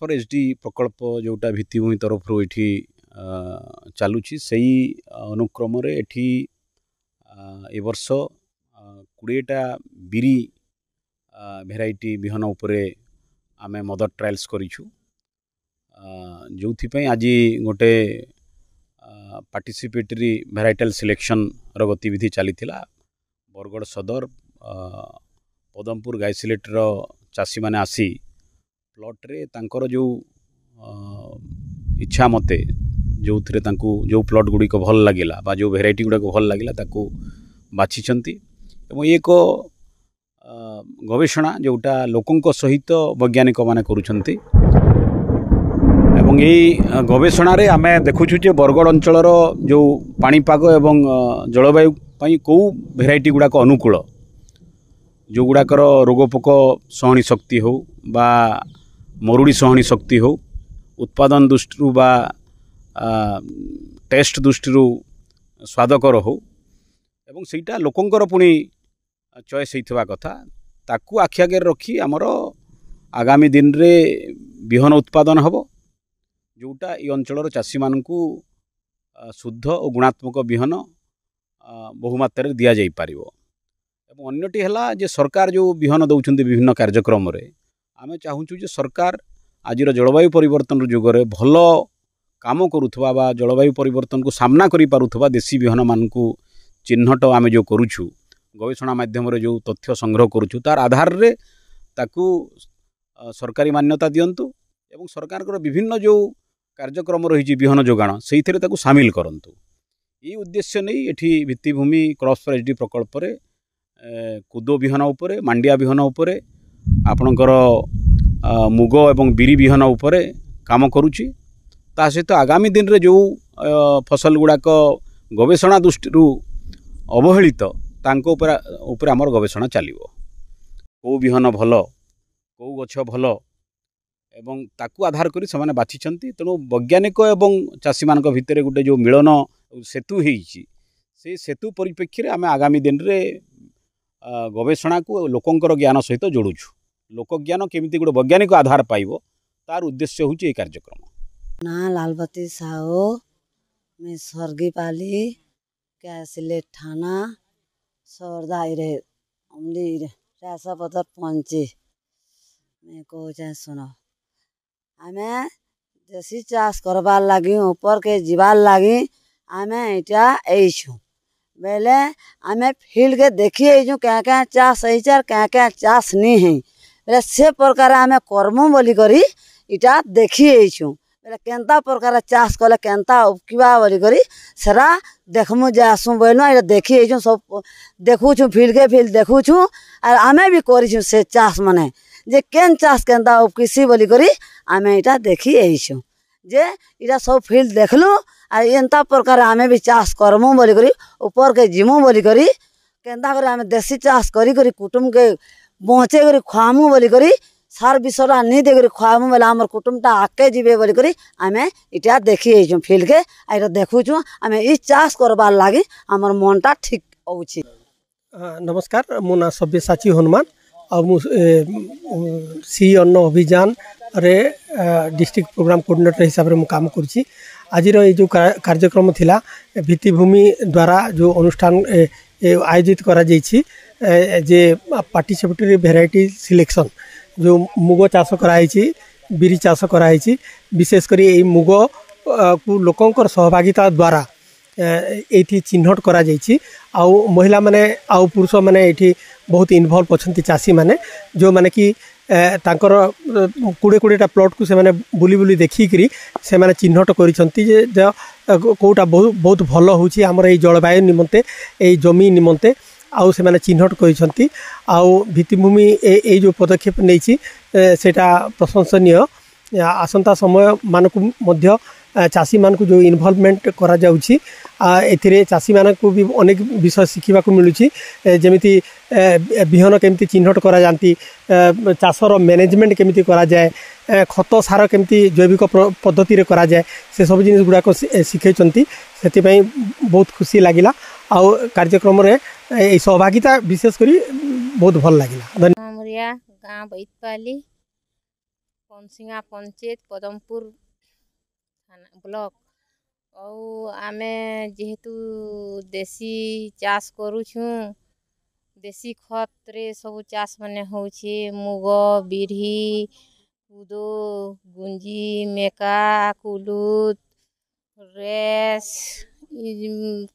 फर HD प्रकल्प जोटा भित्तिभूमि तरफ ये चलुची से अनुक्रम एठी ए वर्ष 20टा बिरी भेराइटी बिहन उपरे आमे मदर ट्रायल्स करिछु जो आज गोटे पार्टिसिपेटरी भेराइटल सिलेक्शन रो गतिविधि चली बरगढ़ सदर पदमपुर गायसिलेट रो चाषी माने आसी प्लॉट रे तांकर जो इच्छा मते जो थे जो प्लॉट गुड़िक भल लगिला बा जो भेराइटी गुड़ाक भल लगिला ताकू बाछिछंती एवं एक गवेषणा जोटा लोकंक सहित वैज्ञानिक माने करूछंती एवं यही गवेषणा रे आमे देखुछु जे बरगढ़ अंचल जो पाणीपाग एवं जलवायु पई को भेराइटी गुड़ाक अनुकूल जो गुड़ाकर रोगपोक सहनी शक्ति हो बा मरुड़ी सहनी शक्ति हो उत्पादन दृष्टि बा टेस्ट दृष्टि स्वादकर हो एवं सेटा लोकंकर पुणी चॉइस होइथवा कथा ताकू आखि आगे रखी आमर आगामी दिन रे बिहन उत्पादन हबो जोटा ये अंचल चाषी मानकू शुद्ध और गुणात्मक बिहन बहुमात्रा दिया जाई पारिबो एवं अन्यटी है जे सरकार जो बिहन दौरान विभिन्न कार्यक्रम रे आमे चाहूँ जे सरकार आज जलवायु परिवर्तन जुगरे भल काम करुवा बा जलवायु परिवर्तन को सामना करि पारुथबा देशी बिहन मानकू चिन्हट आमे जो करूछु गवेषणा माध्यम रे जो तथ्य संग्रह करूछु तार आधार रे ताकू सरकारी मान्यता दियंतु एवं सरकार को विभिन्न जो कार्यक्रम रही बिहन जोगाण से सामिल करंतु ये उद्देश्य नहीं एठी भित्तिभूमि क्रॉप्स फॉर एचडी प्रकल्प रे कुदो बिहन उपरे मांडिया बिहन उपरे आपणकर मुग एवं बिरी बिहन उपरे काम करुची ता सहित आगामी दिन रे जो फसल गुड़ाक गवेषणा दृष्टि अवहेलित तांको ऊपर आमर गवेषणा चलिबो को बिहन भल को गछ भल एवं ताकू आधार करी से बाछिछंती तेणु वैज्ञानिक एवं चाषी मान भितर गोटे जो मिलन सेतु होईची से सेतु परिप्रेक्षी आम आगामी दिन रे गवेषणा को लोकंकर ज्ञान सहित जोड़ुछु लोक ज्ञान केमिति गोटे वैज्ञानिक आधार पाइबो तार उद्देश्य होची ए कार्यक्रम ना लालबती साहू मैं स्वर्गी पाली कैसिलेट थाना सरदा इरे अमली इरे रासा पदर पंची मैं को चाहे सुनो आमे देशी चाष करबार लगी ऊपर के जीवार लगी आमे इटा एइछु बेले आमे फील्ड के देखी एइछु क्या चाष एइचार क्या चाष नहीं है बेले से प्रकार आमे कर्म बोली करी इटा देखी एइछु बेले केंता प्रकार चाष कले केंता उपकिबा बोली करी सरा देखमु जासु बोलनु इटा देखी एइछु सब देखुछु फील्ड के फील्ड देखुछु और आमे भी करिछु से चाष माने जे केन चाष केंता उपकिसी बोली करी आमे इटा देखी एइछु जे इटा सब फील्ड देखलु और एंता प्रकार आमे भी चाष करमु बोली करी ऊपर के जिमु बोली करी केंता करे आमे देशी चाष करी करी कुटुंब के बचे करी खुआमु बोली करी सार विषरा नहीं दे करी खुआमु बोले आमर कुटुंबटा आके जीवे बोली करी आमे इटा देखी एइछु फील्ड के आइरा देखुछु आमे ई चाष करबार लागि आमर मनटा ठीक होउछि। नमस्कार मो ना सब्यसाची हनुमान और सी अन्न अभियान रे डिस्ट्रिक्ट प्रोग्राम कोऑर्डिनेटर हिसाब रे मु काम करछि। आज ये जो कार्यक्रम थिला भित्तिभूमि द्वारा जो अनुष्ठान आयोजित करा जाइछि जे पार्टिसिपेटरी भेराइटी सिलेक्शन जो मुग चाष कराई बिरी चाष कराई विशेषकर ये मुग को लोकंकर सहभागिता द्वारा ये चिन्हट करा जाइछि आउ महिला माने आउ पुरुष माने ये बहुत इनवॉल्व अच्छी चाषी माने जो माने कि तांकर 20-20टा प्लॉट को से माने बुली बुली देखिकी से माने चिन्हट करिसंती जे कोटा बहुत भल होछि हमर ए जलवायु निमंते ए जमी निमंते आउ से माने चिन्हट करिसंती आउ भित्तिभूमि ए जो पदक्षेप नेछि सेटा प्रशंसनीय आसंता समय मानकु मध्य चाषी मान को जो इनवॉल्वमेंट करा जाउछि एथिरे चाषी मान को भी अनेक विषय शिखिबा को मिलुछि जेमिति बिहन केमिति चिन्हट करा जानती चाषर मैनेजमेंट केमिति करा जाए खत सार केमिति जैविक पद्धति रे करा जाए से सब जिनिस गुडा को शिखैचंती सेति पई बहुत खुशी लागिला आ कार्यक्रम रे ए सहभागिता विशेष करी बहुत भल लागिला। हमरिया गांव बैतपाली पंसिंगा पंचायत पदमपुर ब्लॉक आमे जेहेतु देसी चाष करूछू देसी खत रे सब चाष माने होछे मुग बिरही कुदो गुंजी मेका कुलुत रेस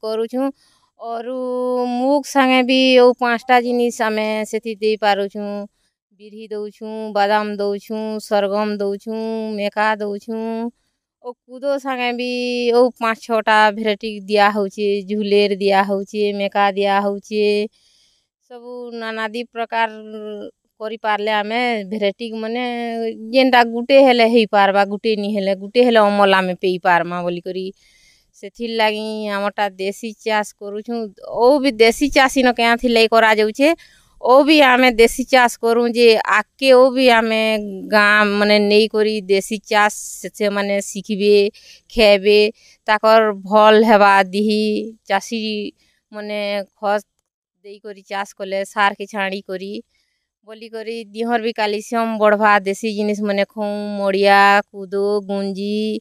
करूछू और मुग संगे भी ओ 5टा जिनिस आमे सेति दे पारुछू बिरही दउछू बादाम दउछू सरगम दउछू मेका दउछू ओ कुदो संगे भी ओ 5-6टा भेराइटी दिया होचे झुलेर दिया होचे मेका दिया होचे सब नानादी प्रकार करि पारले आमे भेराइटी माने जेनटा गुटे हेले हेई पारबा गुटे नी हेले अमल आमे पेई पारमा बोली करी सेथिर लागी हमरटा देसी चाष करूछू ओ भी देसी चाषी न क्या थी लै करा जाउछे ओ भी आमे देसी चाष करू जे आके ओ भी आमे गाम माने नेई करी देसी चाष से माने सिखबे खेबे ताकर भल हेबा दिही चाषी माने खत देई करी चाष कले सार के छाणी करी बोली करी दिहर भी कैल्शियम बढ़वा देसी जिनिस माने खौ मड़िया कुदो गुंजी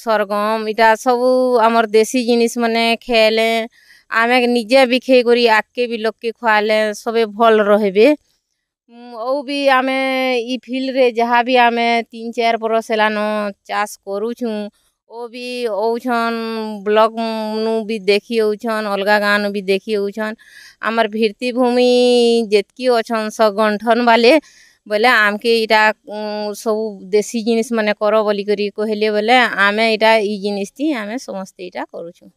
सरगम इटा सब आमर देसी जिनिस माने खेले आमे निजे भी खे करी आके भी लोग के खुआले सबे भल रहबे ओ भी आमे ई फील्ड रे जहाँ भी आमे 3-4 बरस हेलानो चाष करूछू ओ भी औछन ब्लॉक नु भी देखी औछन अलगा गाँ नु भी देखी औछन आमर भित्ति भूमि जेतकी अछन सगंठन वाले बोले आमके इटा सब देसी जिनिस माने करो बोली करी कहले बोले आमे इटा ई जिनिस थी आमे समस्त इटा करूछू।